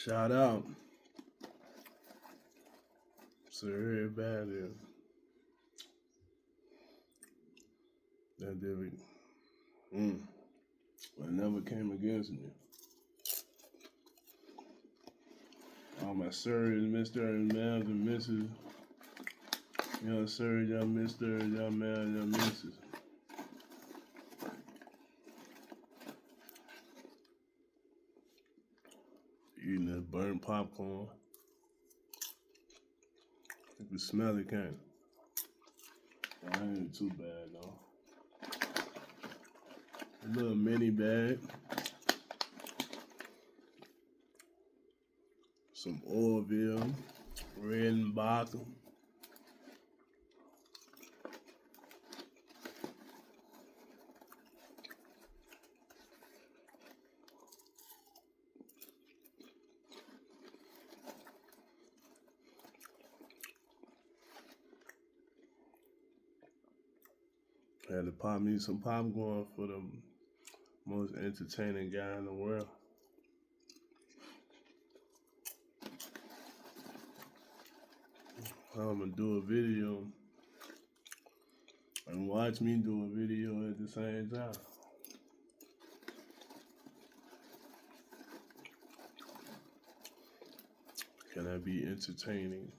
Shout out to everybody that did it. But never came against me. All my sirs, Mr. and Ma'ams and Mrs. Young sir, young Mr., young man, young Mrs. Eating that burnt popcorn. You can smell it, can't it? Well, ain't too bad though. A little mini bag. Some Orville, Redenbacher. Had to pop me some popcorn for the most entertaining guy in the world. I'm gonna do a video and watch me do a video at the same time. Can I be entertaining?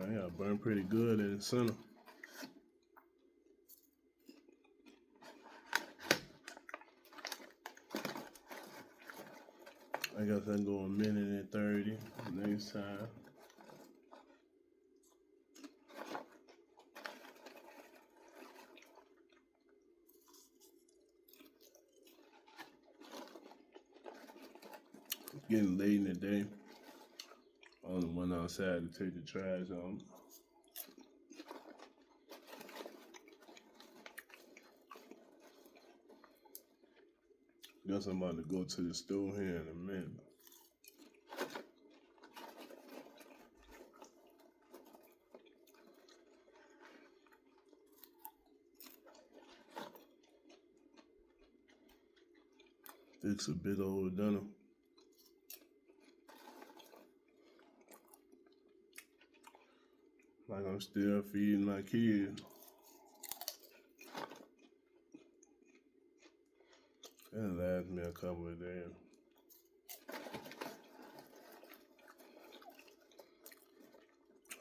I got burned pretty good in the center. I guess I can go a minute and 30 next time. It's getting late in the day. I only went outside to take the trash out. Guess I'm about to go to the store here in a minute. Fix a bit old dinner. Like I'm still feeding my kids. It'll last me a couple of days.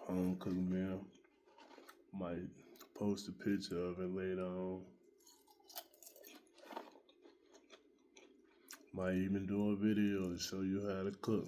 Home cooked meal. Might post a picture of it later on. Might even do a video to show you how to cook.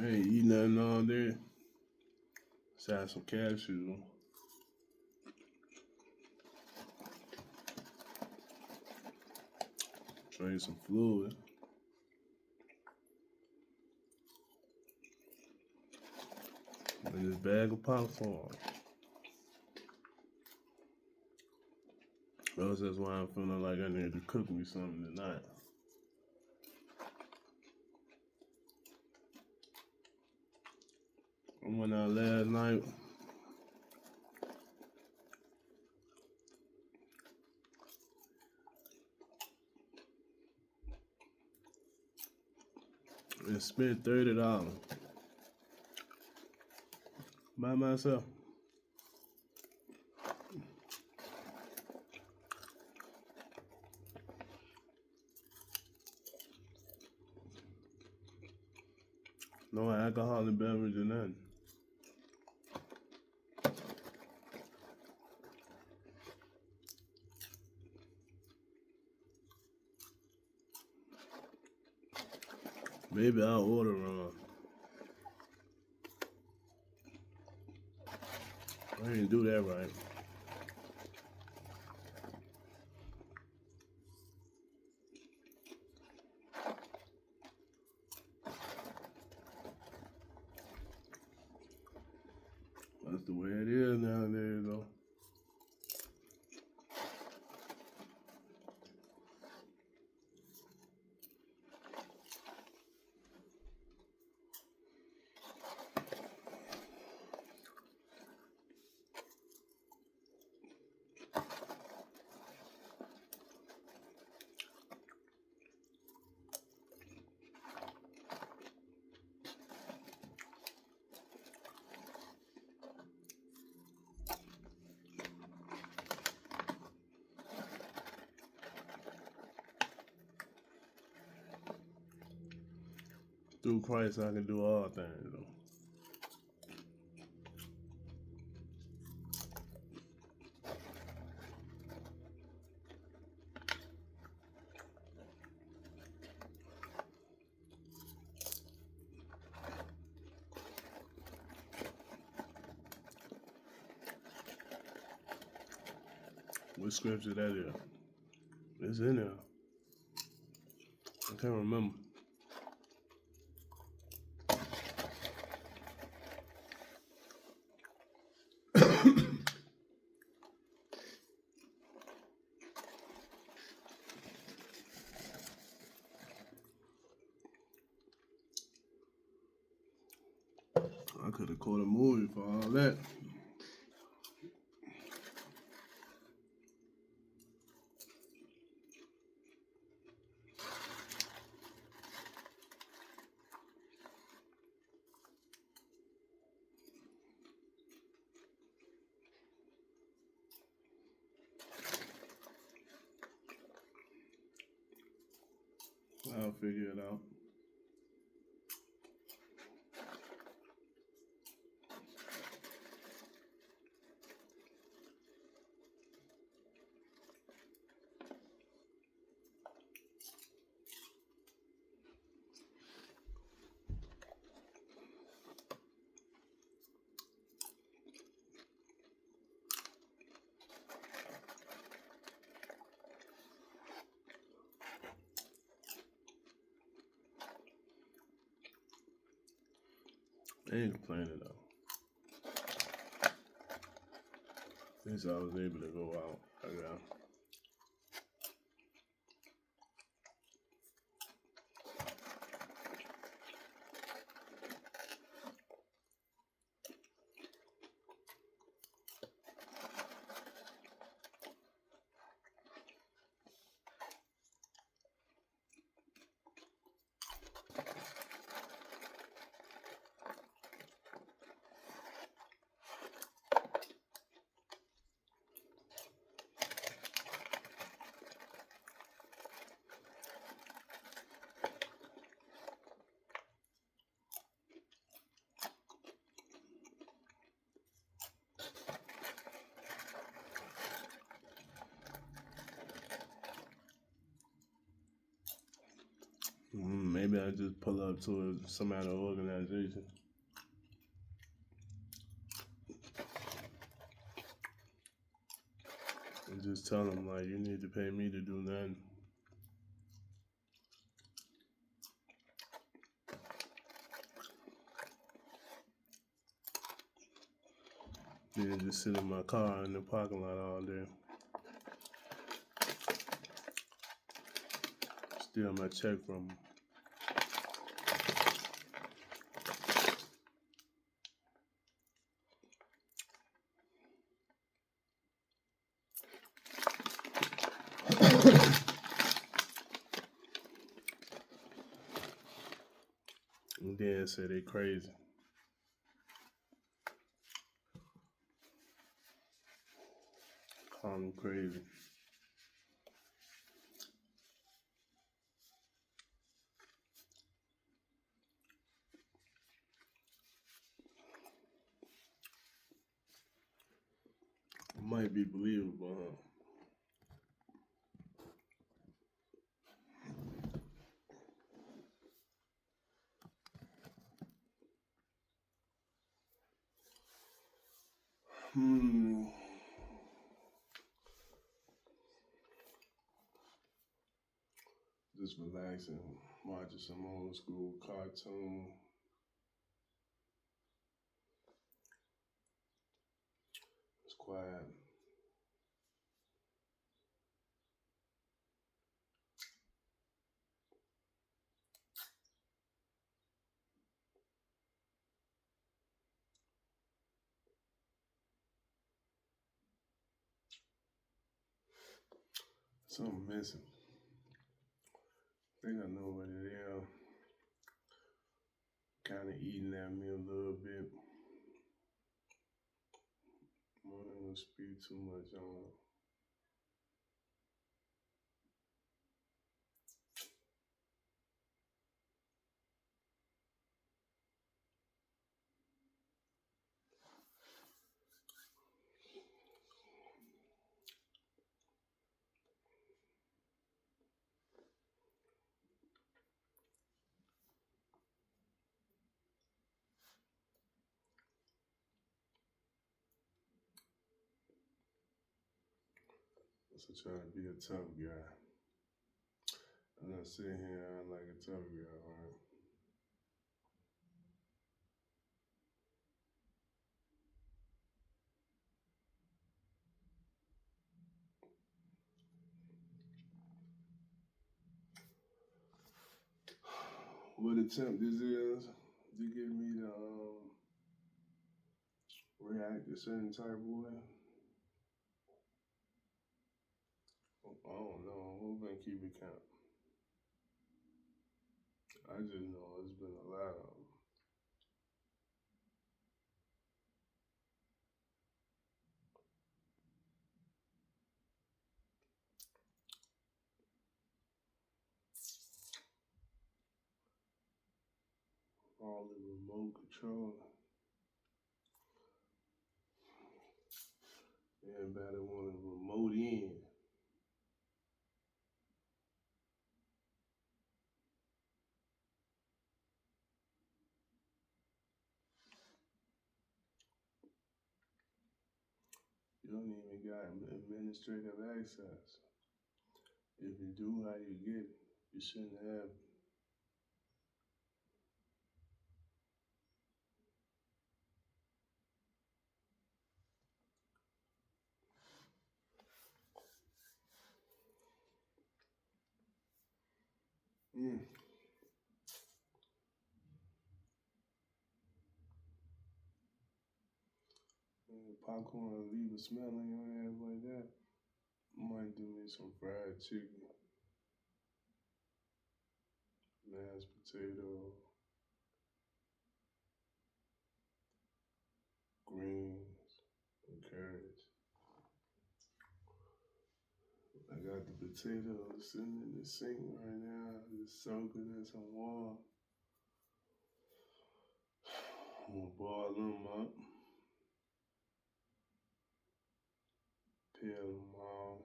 I ain't eat nothing all day. Just had some cashews. Drink some fluid. And this bag of popcorn. That's why I'm feeling like I need to cook me something tonight. I went out last night. And spent $30 by myself. No alcoholic beverage or nothing. Maybe I'll order wrong. I didn't do that right. Through Christ, I can do all things. Though. What scripture that is? It's in there. I can't remember. I could have caught a movie for all that. I'll figure it out. I ain't complaining though. Since I was able to go out, I got. Maybe I just pull up to some other organization and just tell them like, you need to pay me to do nothing. Then just sit in my car in the parking lot all day. Steal my check from them. And then say they crazy. Call them crazy. It might be believable, huh? Just relaxing, watching some old school cartoon. It's quiet. Something missing. I think I know what it is. Kind of eating at me a little bit. I'm not gonna speak too much on it. So try to be a tough guy. I'm not sitting here like a tough guy, right? What attempt this is to get me to react a certain type of way. I don't know. Who been keeping count? I just know it's been a lot of them. All the remote control. Everybody want to remote in. You don't even got administrative access. If you do, how you get it? You shouldn't have it. Mm. Popcorn leave a smell in your ass like that. Might do me some fried chicken, mashed potato, greens, and carrots. I got the potatoes sitting in the sink right now, just soaking in some water. I'm gonna boil them up, peel them off,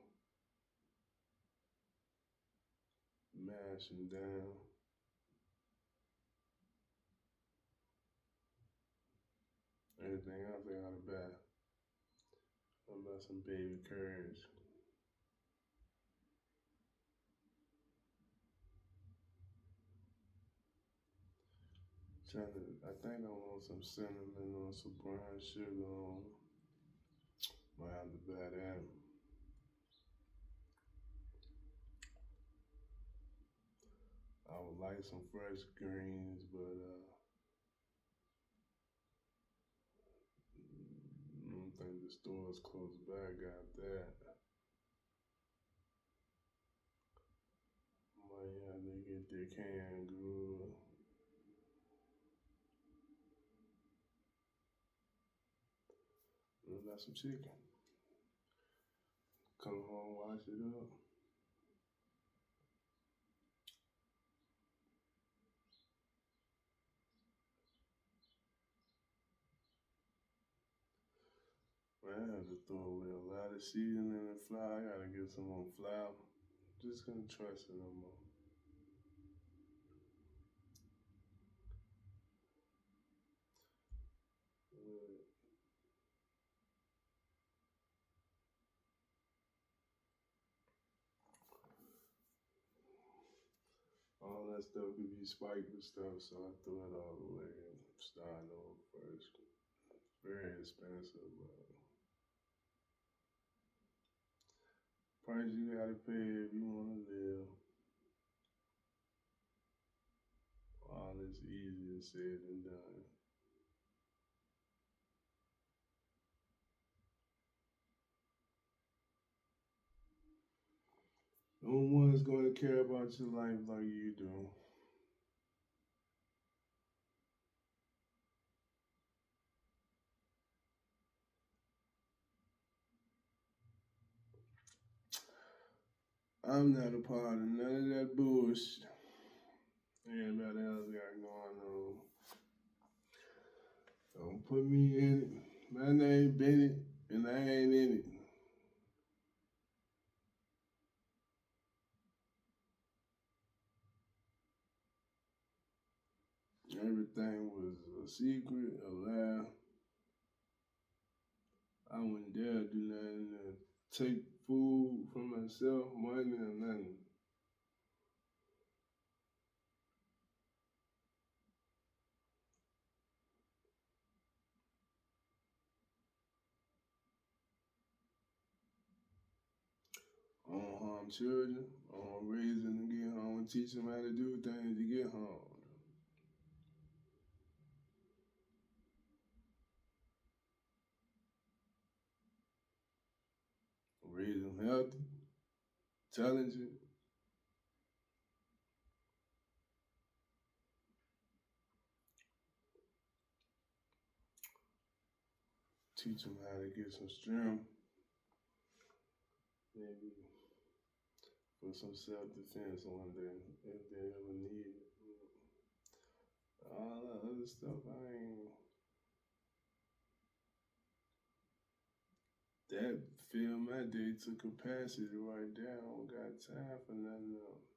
mash them down. Everything else I got a bath. What about some baby carrots? I think I want some cinnamon or some brown sugar on. Might have to buy that. I would like some fresh greens, but I don't think the stores close by got that. Might have to get their canned good. I got some chicken. Come home, wash it up. Man, I have to throw away a lot of seasoning and flour. I gotta get some more flour. Just gonna trust it no more. All that stuff could be spiked with stuff, so I threw it all away and started over first. Very expensive, but price you gotta pay if you wanna live. All this easier said than done. No one's gonna care about your life like you do. I'm not a part of none of that bullshit everybody else got going on. Don't put me in it. My name Bennett, and I ain't in it. Everything was a secret, a lie. I wouldn't dare do nothing to take food for myself, money or nothing. I don't harm children. I don't raise them to get home, teach them how to do things to get home. Raise them healthy, intelligent. Teach them how to get some strength, maybe for some self-defense one day if they ever need it. All that other stuff, I ain't. That fill my day to capacity right there. I don't got time for nothing else.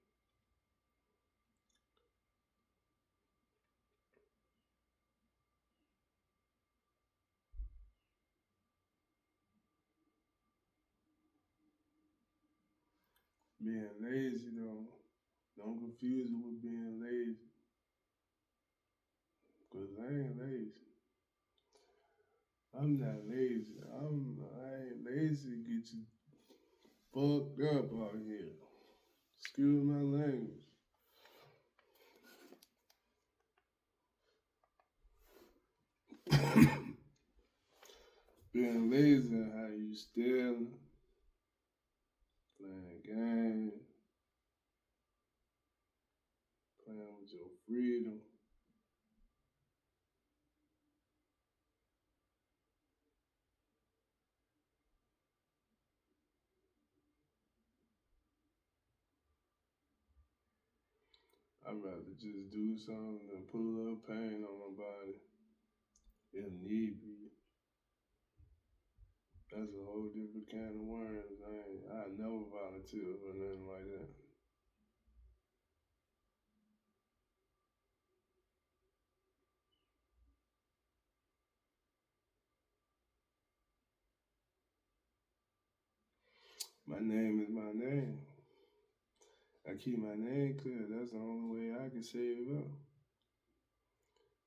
Being lazy though, don't confuse it with being lazy. Cause I ain't lazy. I'm not lazy. I ain't lazy to get you fucked up out here. Excuse my language. Being lazy, how you stealing, playing games, playing with your freedom. I'd rather just do something than put a little pain on my body if need be. That's a whole different can of worms. I never volunteer for nothing like that. My name is my name. I keep my name clear. That's the only way I can save up.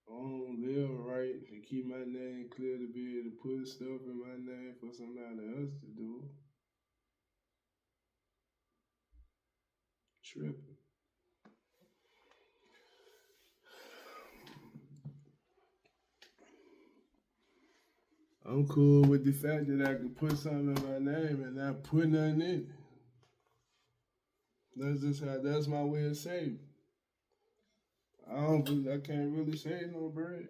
I don't live right to keep my name clear to be able to put stuff in my name for somebody else to do. Tripping. I'm cool with the fact that I can put something in my name and not put nothing in it. That's my way of saving. I can't really save no bread.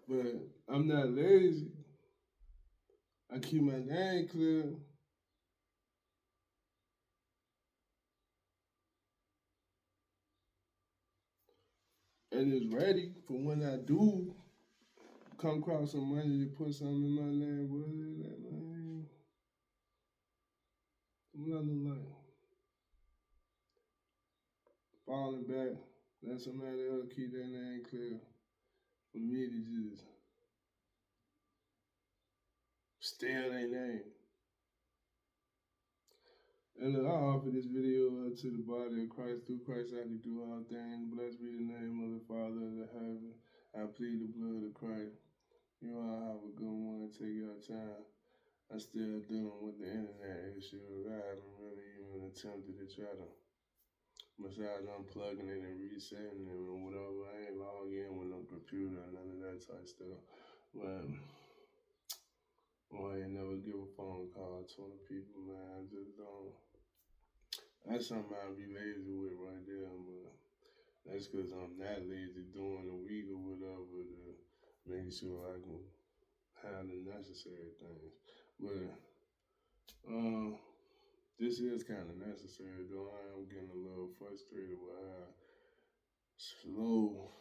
But I'm not lazy. I keep my name clear. And it's ready for when I do come across some money to put something in my name. What is that name? Another life. Falling back. Let somebody else keep their name clear. For me to just steal their name. And I offer this video to the body of Christ. Through Christ I can do all things. Blessed be the name of the Father of the heaven. I plead the blood of Christ. You all have a good one. Take your time. I'm still dealing with the internet issues. I haven't really even attempted to try to, besides unplugging it and resetting it or whatever. I ain't logged in with no computer or none of that type stuff. But, I ain't never give a phone call to 20 people, man. I just don't. That's something I'd be lazy with right there, but that's because I'm not lazy during the week or whatever to make sure I can have the necessary things. But, this is kind of necessary, though. I am getting a little frustrated with how slow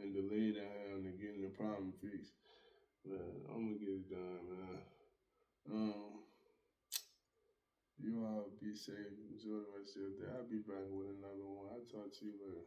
and delayed I am to getting the problem fixed. But I'm gonna get it done, man. You all be safe. Enjoy the rest of your day. I'll be back with another one. I'll talk to you later.